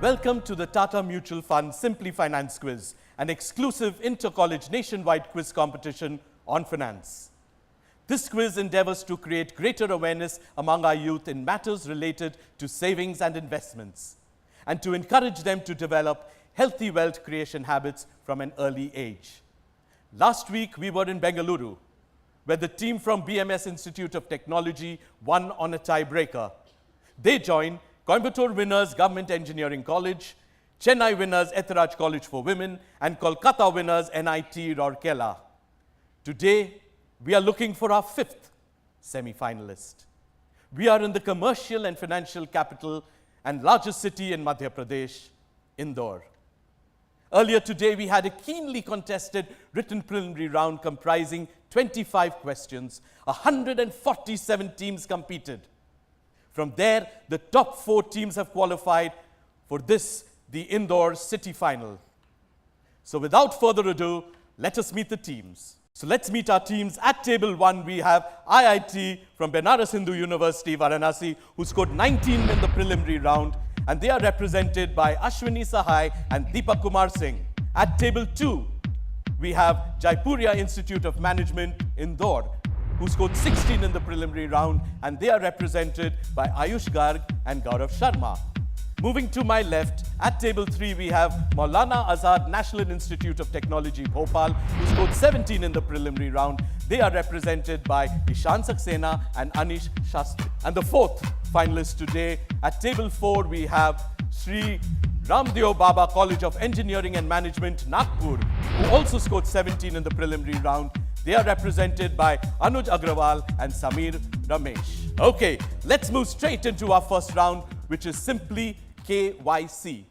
Welcome to the Tata Mutual Fund Simply Finance Quiz, an exclusive inter-college nationwide quiz competition on finance. This quiz endeavors to create greater awareness among our youth in matters related to savings and investments, and to encourage them to develop healthy wealth creation habits from an early age. Last week, we were in Bengaluru, where the team from BMS Institute of Technology won on a tiebreaker. They joined Coimbatore winners Government Engineering College, Chennai winners Etheraj College for Women, and Kolkata winners NIT Rourkela. Today, we are looking for our fifth semi-finalist. We are in the commercial and financial capital and largest city in Madhya Pradesh, Indore. Earlier today, we had a keenly contested written preliminary round comprising 25 questions. 147 teams competed. From there, the top 4 teams have qualified for the Indore City Final. So without further ado, let us meet the teams. So let's meet our teams. At table 1, we have IIT from Benares Hindu University, Varanasi, who scored 19 in the preliminary round, and they are represented by Ashwini Sahai and Deepak Kumar Singh. At table 2, we have Jaipuria Institute of Management, Indore, who scored 16 in the preliminary round, and they are represented by Ayush Garg and Gaurav Sharma. Moving to my left, at table 3, we have Maulana Azad National Institute of Technology, Bhopal, who scored 17 in the preliminary round. They are represented by Ishan Saxena and Anish Shastri. And the fourth finalist today, at table 4, we have Sri Ramdeo Baba College of Engineering and Management, Nagpur, who also scored 17 in the preliminary round. They are represented by Anuj Agrawal and Samir Ramesh. Okay, let's move straight into our first round, which is simply KYC.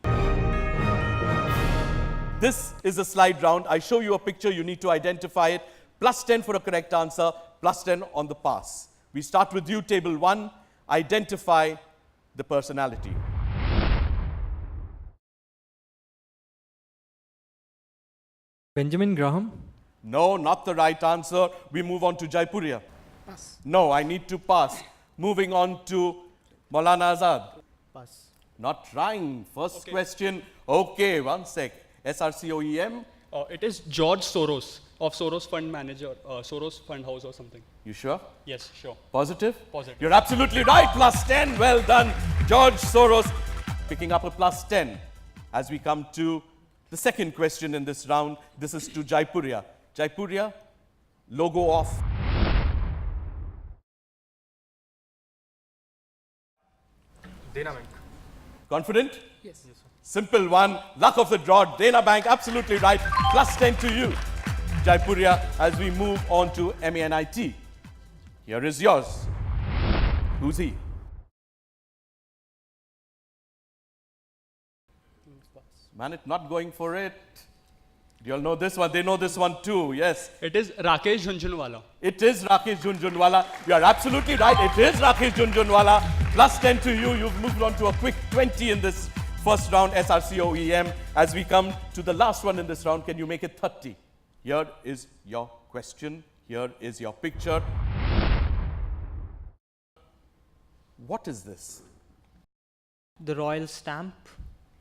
This is a slide round. I show you a picture, you need to identify it. Plus 10 for a correct answer, plus 10 on the pass. We start with you, table 1. Identify the personality. Benjamin Graham. No, not the right answer. We move on to Jaipuria. Pass. No, I need to pass. Moving on to Maulana Azad. Pass. Not trying. First Okay. question. Okay, one sec. SRCOEM. It is George Soros of Soros Fund Manager, Soros Fund House or something. You sure? Yes, sure. Positive? Positive. You're absolutely right. Plus 10. Well done. George Soros picking up a plus 10. As we come to the second question in this round, this is to Jaipuria. Jaipuria, logo off. Dana Bank. Confident? Yes. Simple one. Luck of the draw. Dana Bank, absolutely right. Plus 10 to you. Jaipuria, as we move on to MANIT. Here is yours. Who's he? Manit not going for it. You all know this one. They know this one too. Yes. It is Rakesh Jhunjhunwala. It is Rakesh Jhunjhunwala. You are absolutely right. It is Rakesh Jhunjhunwala. Plus 10 to you. You've moved on to a quick 20 in this first round, SRCOEM. As we come to the last one in this round, can you make it 30? Here is your question. Here is your picture. What is this? The Royal Stamp.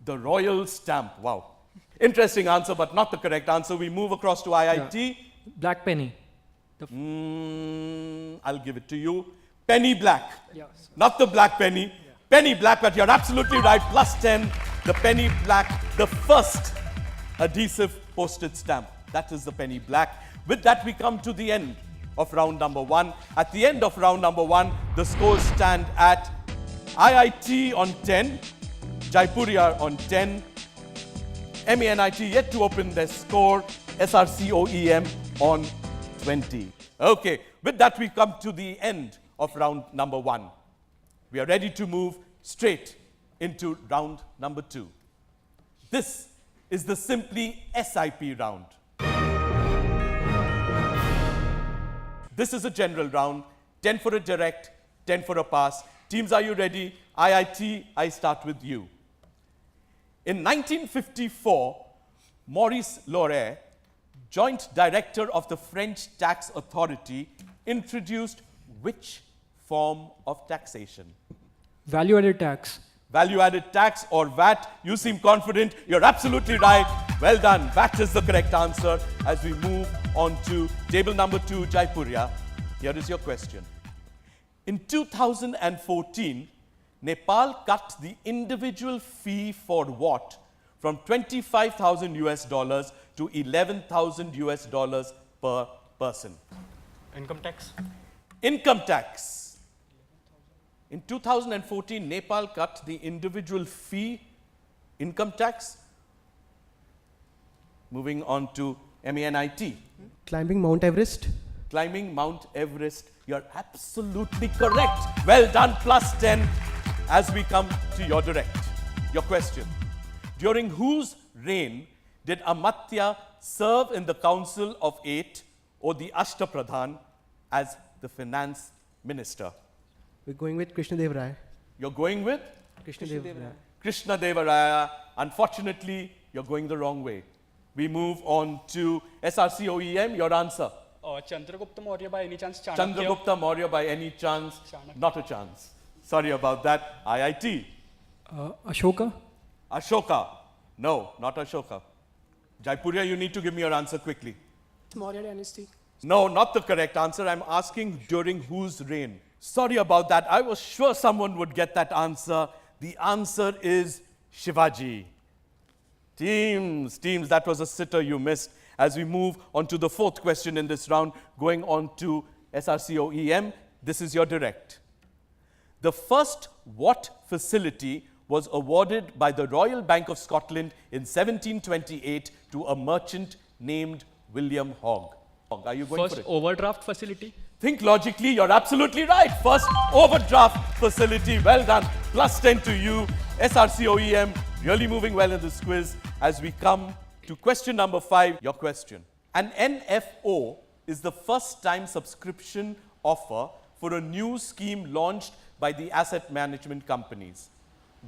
The Royal Stamp. Wow. Interesting answer, but not the correct answer. We move across to IIT. Black Penny. I'll give it to you. Penny Black. Yeah. Not the Black Penny. Yeah. Penny Black, but you're absolutely right. Plus 10. The Penny Black, the first adhesive postage stamp. That is the Penny Black. With that, we come to the end of round number 1. At the end of round number 1, the scores stand at IIT on 10, Jaipuria on 10, MANIT yet to open their score, SRCOEM on 20. Okay, with that we come to the end of round number 1. We are ready to move straight into round number 2. This is the Simply SIP round. This is a general round, 10 for a direct, 10 for a pass. Teams, are you ready? IIT, I start with you. In 1954, Maurice Loret, Joint Director of the French Tax Authority, introduced which form of taxation? Value-added tax. Value-added tax or VAT. You seem confident. You're absolutely right. Well done. VAT is the correct answer. As we move on to table number 2, Jaipuria. Here is your question. In 2014, Nepal cut the individual fee for what from 25,000 US dollars to 11,000 US dollars per person. Income tax. Income tax. In 2014, Nepal cut the individual fee, income tax. Moving on to MENIT. Climbing Mount Everest. Climbing Mount Everest. You're absolutely correct. Well done, plus 10 as we come to your direct. Your question. During whose reign did Amatya serve in the Council of Eight or the Ashtapradhan as the finance minister? We're going with Krishna Dev Rai. You're going with Krishna Dev Rai. Krishna Deva Raya. Unfortunately, you're going the wrong way. We move on to SRCOEM. Your answer. Chandragupta Maurya by any chance? Chanakya? Chandragupta Maurya by any chance? Chanakya. Not a chance. Sorry about that. IIT. Ashoka. Ashoka. No, not Ashoka. Jaipuria, you need to give me your answer quickly. Maurya dynasty. No, not the correct answer. I'm asking during whose reign. Sorry about that. I was sure someone would get that answer. The answer is Shivaji. Teams, that was a sitter you missed. As we move on to the fourth question in this round, going on to SRCOEM, this is your direct. The first what facility was awarded by the Royal Bank of Scotland in 1728 to a merchant named William Hogg? Are you going First for it? overdraft facility. Think logically, you're absolutely right. First overdraft facility, well done. Plus 10 to you. SRCOEM, really moving well in this quiz. As we come to question number 5, your question. An NFO is the first time subscription offer for a new scheme launched by the asset management companies.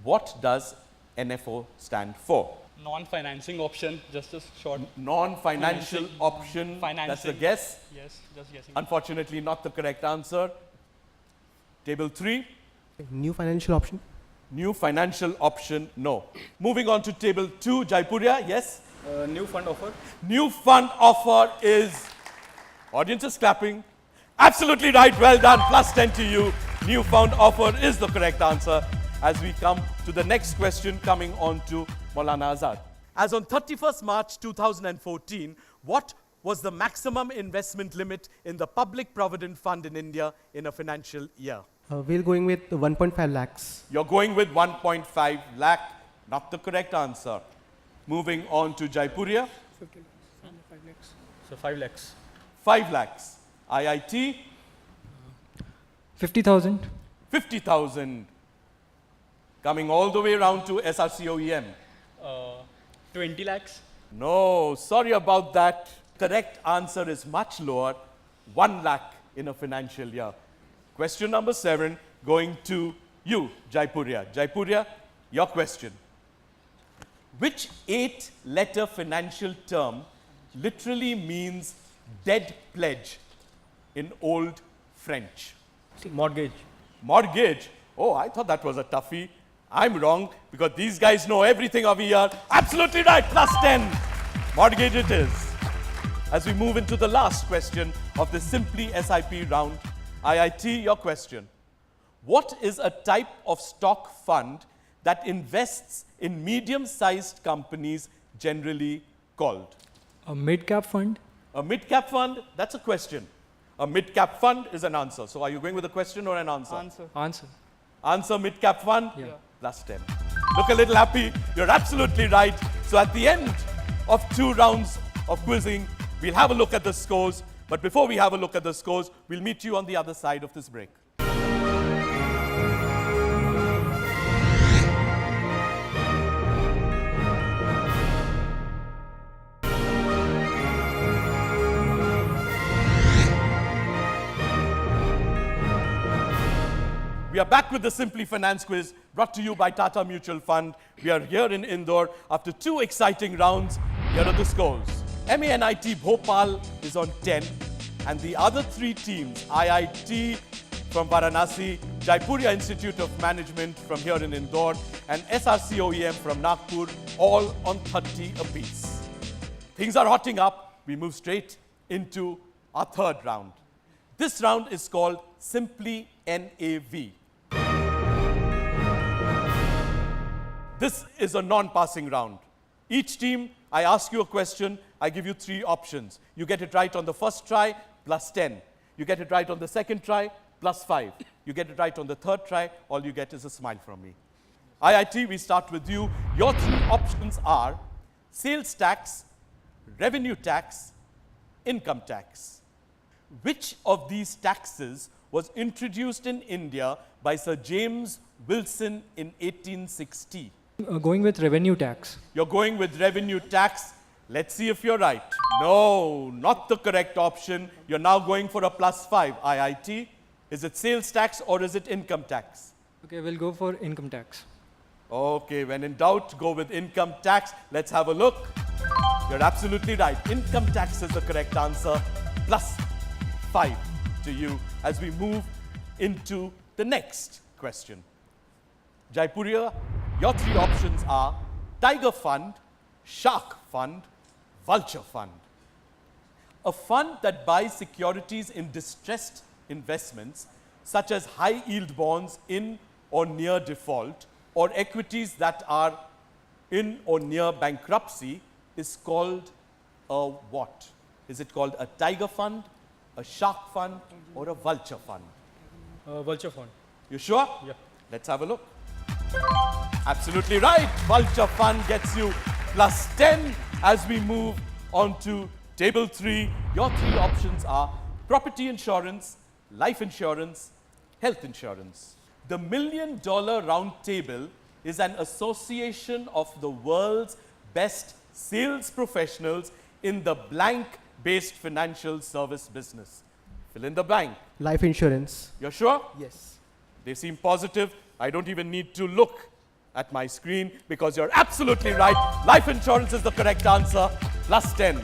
What does NFO stand for? Non-financing option, just a short. Non-financial option. Financing. That's a guess. Yes, just guessing. Unfortunately, not the correct answer. Table 3. New financial option. New financial option, no. Moving on to table 2, Jaipuria, yes? New fund offer. New fund offer is, audience is clapping. Absolutely right, well done, plus 10 to you. New fund offer is the correct answer. As we come to the next question coming on to Maulana Azad. As on 31st March 2014, what was the maximum investment limit in the Public Provident Fund in India in a financial year? We're going with 1.5 lakhs. You're going with 1.5 lakh, not the correct answer. Moving on to Jaipuria, 5 lakhs. So 5 lakhs. 5 lakhs. IIT, 50,000. 50,000. Coming all the way around to SRCOEM. 20 lakhs. No, sorry about that. Correct answer is much lower, 1 lakh in a financial year. Question number 7, going to you, Jaipuria. Jaipuria, your question. Which 8-letter financial term literally means dead pledge in Old French? Mortgage. Mortgage. Oh, I thought that was a toughie. I'm wrong because these guys know everything over here. Absolutely right, plus 10. Mortgage it is. As we move into the last question of the Simply SIP round, IIT, your question. What is a type of stock fund that invests in medium-sized companies generally called? A mid-cap fund. A mid-cap fund, that's a question. A mid-cap fund is an answer. So are you going with a question or an answer? Answer. Answer. Answer mid-cap fund? Yeah. Plus 10. Look a little happy. You're absolutely right. So at the end of 2 rounds of quizzing, we'll have a look at the scores. But before we have a look at the scores, we'll meet you on the other side of this break. We are back with the Simply Finance quiz brought to you by Tata Mutual Fund. We are here in Indore after 2 exciting rounds. Here are the scores. MENIT Bhopal is on 10 and the other 3 teams, IIT, from Varanasi, Jaipuria Institute of Management from here in Indore, and SRC OEM from Nagpur, all on 30 apiece. Things are hotting up. We move straight into our third round. This round is called Simply NAV. This is a non-passing round. Each team, I ask you a question, I give you 3 options. You get it right on the first try, plus 10. You get it right on the second try, plus 5. You get it right on the third try, all you get is a smile from me. IIT, we start with you. Your 3 options are sales tax, revenue tax, income tax. Which of these taxes was introduced in India by Sir James Wilson in 1860? Going with revenue tax. You're going with revenue tax. Let's see if you're right. No, not the correct option. You're now going for a plus 5. IIT, is it sales tax or is it income tax? Okay, we'll go for income tax. Okay, when in doubt, go with income tax. Let's have a look. You're absolutely right. Income tax is the correct answer. Plus 5 to you as we move into the next question. Jaipuria, your 3 options are Tiger Fund, Shark Fund, Vulture Fund. A fund that buys securities in distressed investments, such as high-yield bonds in or near default, or equities that are in or near bankruptcy, is called a what? Is it called a Tiger Fund, a Shark Fund, or a Vulture Fund? Vulture fund. You sure? Yeah. Let's have a look. Absolutely right. Vulture Fund gets you plus 10 as we move on to table 3. Your 3 options are property insurance, life insurance, health insurance. The $1 Million Round Table is an association of the world's best sales professionals in the blank-based financial service business. Fill in the blank. Life insurance. You're sure? Yes. They seem positive. I don't even need to look at my screen because you're absolutely right. Life insurance is the correct answer. Plus 10.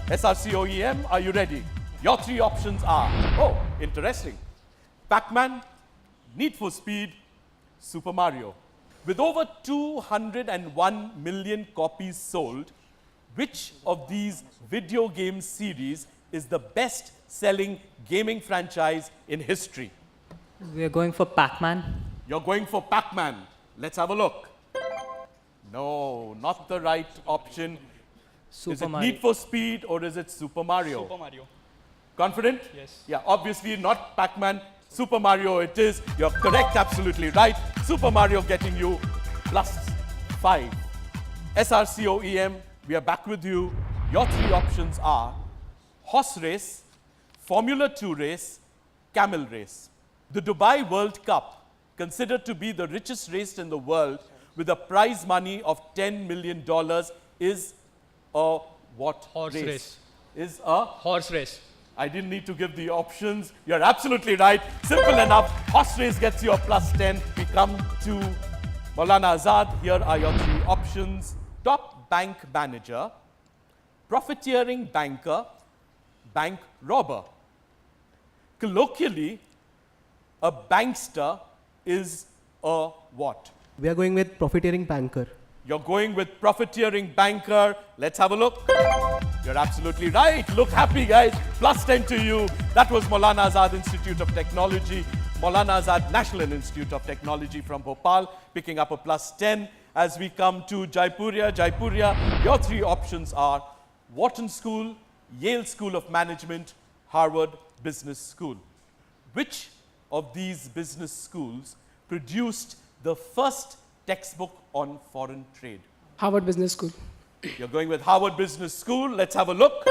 SRC OEM, are you ready? Your 3 options are, oh, interesting. Pac-Man, Need for Speed, Super Mario. With over 201 million copies sold, which of these video game series is the best-selling gaming franchise in history? We are going for Pac-Man. You're going for Pac-Man. Let's have a look. No, not the right option. Is Super it Mario. Need for Speed or is it Super Mario? Super Mario. Confident? Yes. Yeah, obviously not Pac-Man. Super Mario it is. You're correct, absolutely right. Super Mario getting you plus 5. SRC OEM, we are back with you. Your 3 options are horse race, Formula 2 race, camel race. The Dubai World Cup, considered to be the richest race in the world with a prize money of $10 million, is a what Horse race. Is a Horse race. I didn't need to give the options. You're absolutely right. Simple enough. Horse race gets you a plus 10. We come to Maulana Azad. Here are your 3 options. Top bank manager, profiteering banker, bank robber. Colloquially, a bankster is a what? We are going with profiteering banker. You're going with profiteering banker. Let's have a look. You're absolutely right. Look happy, guys. Plus 10 to you. That was Maulana Azad Institute of Technology. Maulana Azad National Institute of Technology from Bhopal, picking up a plus 10. As we come to Jaipuria. Jaipuria, your 3 options are Wharton School, Yale School of Management, Harvard Business School. Which of these business schools produced the first textbook on foreign trade? Harvard Business School. You're going with Harvard Business School. Let's have a look.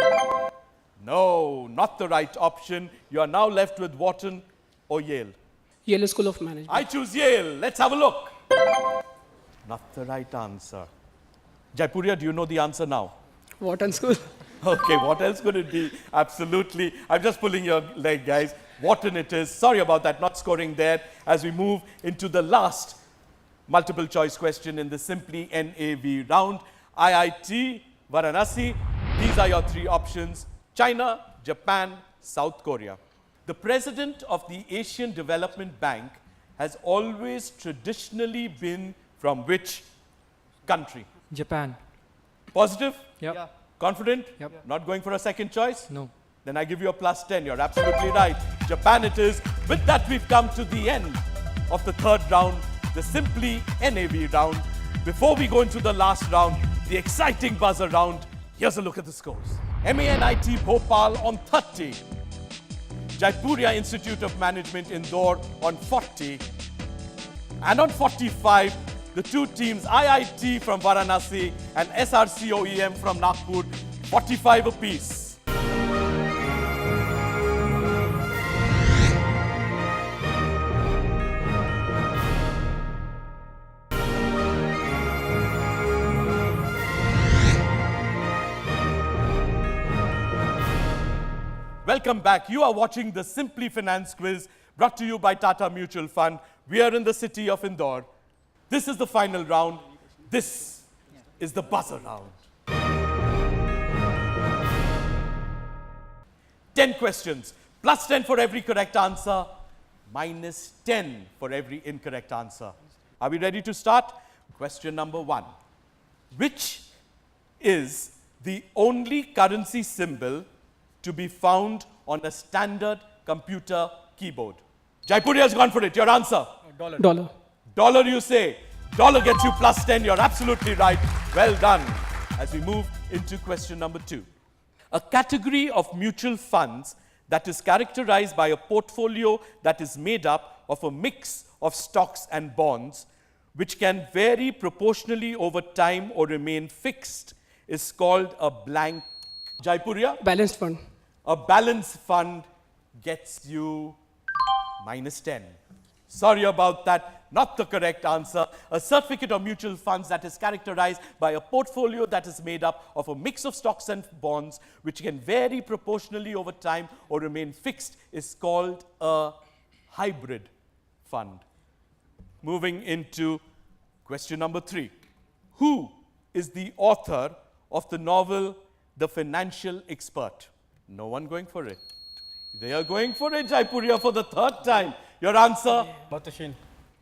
No, not the right option. You are now left with Wharton or Yale. Yale School of Management. I choose Yale. Let's have a look. Not the right answer. Jaipuria, do you know the answer now? Wharton School. Okay, what else could it be? Absolutely. I'm just pulling your leg, guys. Wharton it is. Sorry about that, not scoring there. As we move into the last multiple choice question in the Simply NAV round. IIT, Varanasi, these are your 3 options. China, Japan, South Korea. The president of the Asian Development Bank has always traditionally been from which country? Japan. Positive? Yep. Confident? Yep. Not going for a second choice? No. Then I give you a +10. You're absolutely right. Japan it is. With that, we've come to the end of the third round, the Simply NAV round. Before we go into the last round, the exciting buzzer round, here's a look at the scores. MANIT Bhopal on 30. Jaipuria Institute of Management Indore on 40. And on 45, the two teams IIT from Varanasi and SRCOEM from Nagpur, 45 apiece. Welcome back. You are watching the Simply Finance quiz brought to you by Tata Mutual Fund. We are in the city of Indore. This is the final round. This is the buzzer round. 10 questions. +10 for every correct answer. -10 for every incorrect answer. Are we ready to start? Question number 1. Which is the only currency symbol to be found on a standard computer keyboard? Jaipuria has gone for it. Your answer? Dollar. Dollar, you say. Dollar gets you +10. You're absolutely right. Well done. As we move into question number 2. A category of mutual funds that is characterized by a portfolio that is made up of a mix of stocks and bonds, which can vary proportionally over time or remain fixed, is called a blank. Jaipuria? Balanced fund. A balanced fund gets you -10. Sorry about that, not the correct answer. A certificate of mutual funds that is characterized by a portfolio that is made up of a mix of stocks and bonds, which can vary proportionally over time or remain fixed, is called a hybrid fund. Moving into question number 3. Who is the author of the novel The Financial Expert? No one going for it. They are going for it, Jaipuria, for the third time. Your answer? Amartya Sen.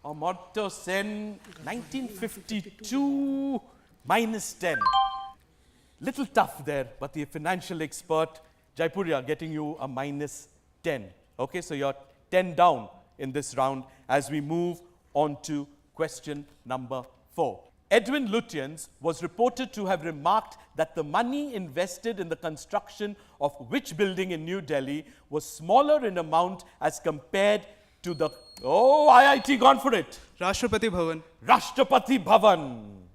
Amartya Sen, 1952, -10. Little tough there, but the Financial Expert, Jaipuria, getting you a -10. Okay, so you're 10 down in this round as we move on to question number 4. Edwin Lutyens was reported to have remarked that the money invested in the construction of which building in New Delhi was smaller in amount as compared to the... Oh, IIT gone for it. Rashtrapati Bhavan. Rashtrapati Bhavan.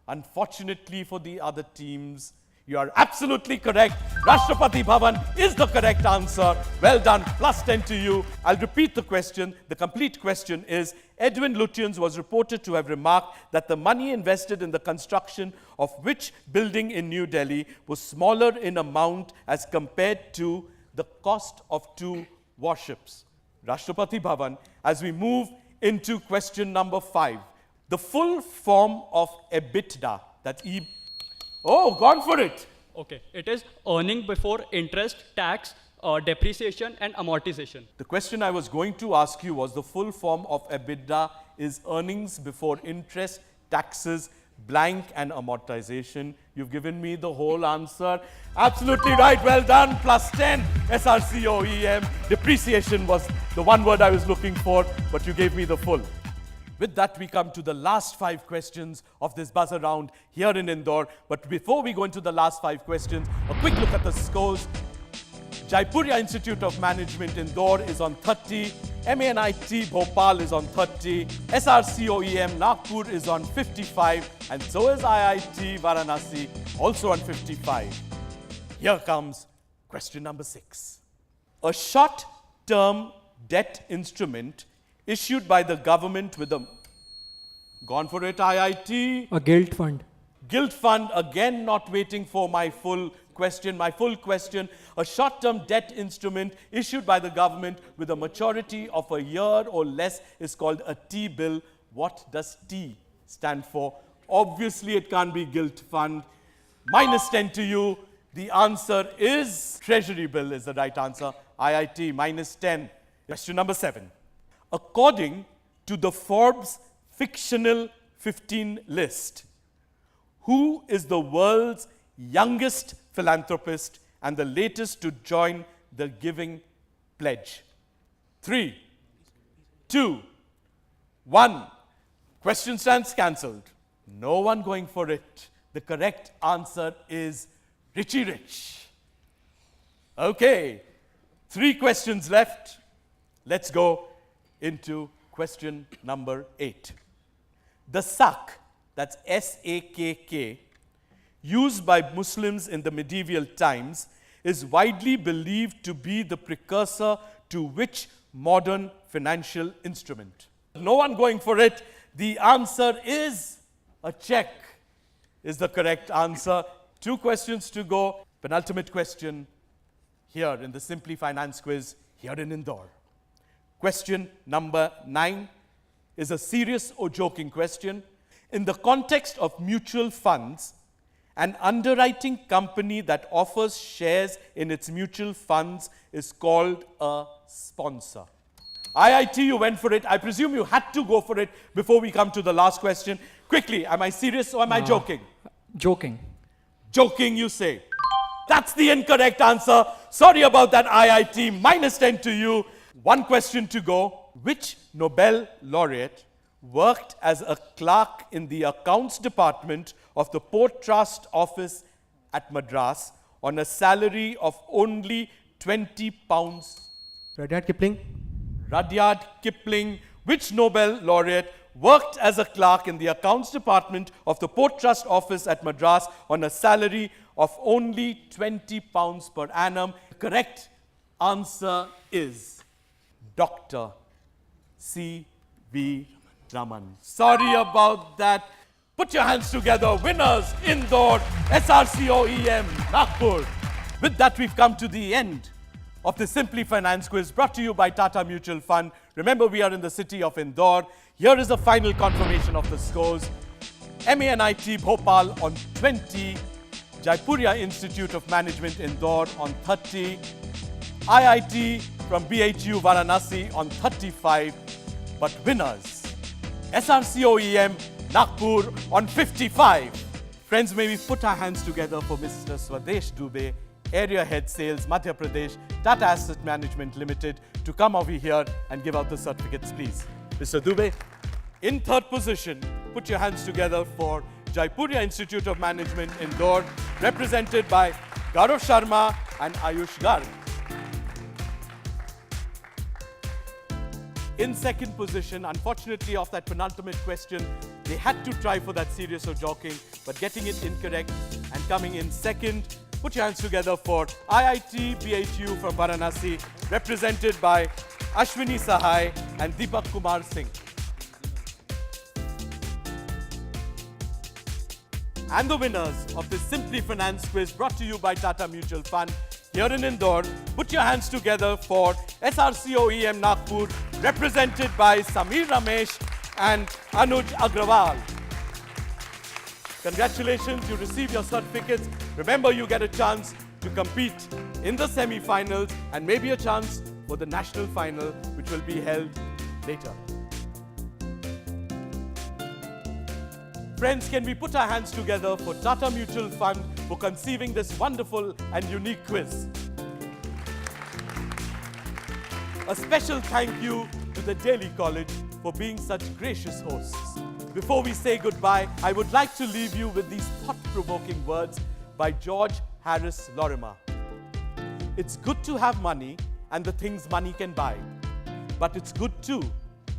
Unfortunately for the other teams, you are absolutely correct. Rashtrapati Bhavan is the correct answer. Well done, +10 to you. I'll repeat the question. The complete question is, Edwin Lutyens was reported to have remarked that the money invested in the construction of which building in New Delhi was smaller in amount as compared to the cost of 2 warships. Rashtrapati Bhavan. As we move into question number 5. The full form of EBITDA, that's E. Oh, gone for it. Okay, it is earning before interest, tax, depreciation and amortization. The question I was going to ask you was the full form of EBITDA is earnings before interest, taxes, blank and amortization. You've given me the whole answer. Absolutely right. Well done. +10. SRCOEM. Depreciation was the one word I was looking for, but you gave me the full. With that, we come to the last 5 questions of this buzzer round here in Indore. But before we go into the last 5 questions, a quick look at the scores. Jaipuria Institute of Management Indore is on 30. MANIT Bhopal is on 30. SRCOEM Nagpur is on 55. And so is IIT Varanasi, also on 55. Here comes question number 6. A short-term debt instrument issued by the government with a... Gone for it, IIT. A gilt fund. Gilt fund, again not waiting for my full question. My full question, a short-term debt instrument issued by the government with a maturity of a year or less is called a T-bill. What does T stand for? Obviously, it can't be gilt fund. -10 to you. The answer is Treasury bill is the right answer. IIT minus 10. Question number 7. According to the Forbes fictional 15 list, who is the world's youngest philanthropist and the latest to join the Giving Pledge? 3, 2, 1. Question stands cancelled. No one going for it. The correct answer is Richie Rich. Okay, 3 questions left. Let's go into question number 8. The sak, that's S-A-K-K, used by Muslims in the medieval times, is widely believed to be the precursor to which modern financial instrument? No one going for it. The answer is a check is the correct answer. 2 questions to go. Penultimate question here in the Simply Finance quiz here in Indore. Question number 9 is a serious or joking question. In the context of mutual funds, an underwriting company that offers shares in its mutual funds is called a sponsor. IIT, you went for it. I presume you had to go for it before we come to the last question. Quickly, am I serious or am I joking? Joking. Joking, you say. That's the incorrect answer. Sorry about that, IIT. Minus 10 to you. 1 question to go. Which Nobel laureate worked as a clerk in the accounts department of the Port Trust office at Madras on a salary of only £20? Rudyard Kipling. Rudyard Kipling. Which Nobel laureate worked as a clerk in the accounts department of the Port Trust office at Madras on a salary of only £20 per annum? The correct answer is Dr. C.V. Raman. Sorry about that. Put your hands together. Winners, Indore, SRCOEM, Nagpur. With that, we've come to the end of the Simply Finance quiz brought to you by Tata Mutual Fund. Remember, we are in the city of Indore. Here is a final confirmation of the scores. MANIT Bhopal on 20, Jaipuria Institute of Management Indore on 30, IIT from BHU Varanasi on 35, but winners, SRCOEM Nagpur on 55. Friends, may we put our hands together for Mr. Swadesh Dubey, Area Head Sales, Madhya Pradesh, Tata Asset Management Limited, to come over here and give out the certificates, please. Mr. Dubey, in 3rd position, put your hands together for Jaipuria Institute of Management Indore, represented by Gaurav Sharma and Ayush Garg. In 2nd position, unfortunately, of that penultimate question, they had to try for that serious or joking, but getting it incorrect and coming in 2nd. Put your hands together for IIT BHU from Varanasi, represented by Ashwini Sahai and Deepak Kumar Singh. And the winners of the Simply Finance quiz brought to you by Tata Mutual Fund here in Indore. Put your hands together for SRCOEM Nagpur, represented by Samir Ramesh and Anuj Agrawal. Congratulations, you receive your certificates. Remember, you get a chance to compete in the semi-finals and maybe a chance for the national final, which will be held later. Friends, can we put our hands together for Tata Mutual Fund for conceiving this wonderful and unique quiz? A special thank you to the Delhi College for being such gracious hosts. Before we say goodbye, I would like to leave you with these thought-provoking words by George Harris Lorimer. It's good to have money and the things money can buy, but it's good too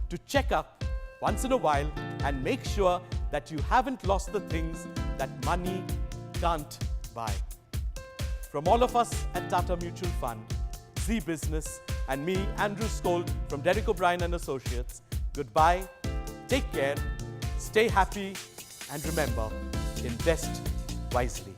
to check up once in a while and make sure that you haven't lost the things that money can't buy. From all of us at Tata Mutual Fund, Z Business, and me, Andrew Skold from Derek O'Brien and Associates, goodbye, take care, stay happy, and remember, invest wisely.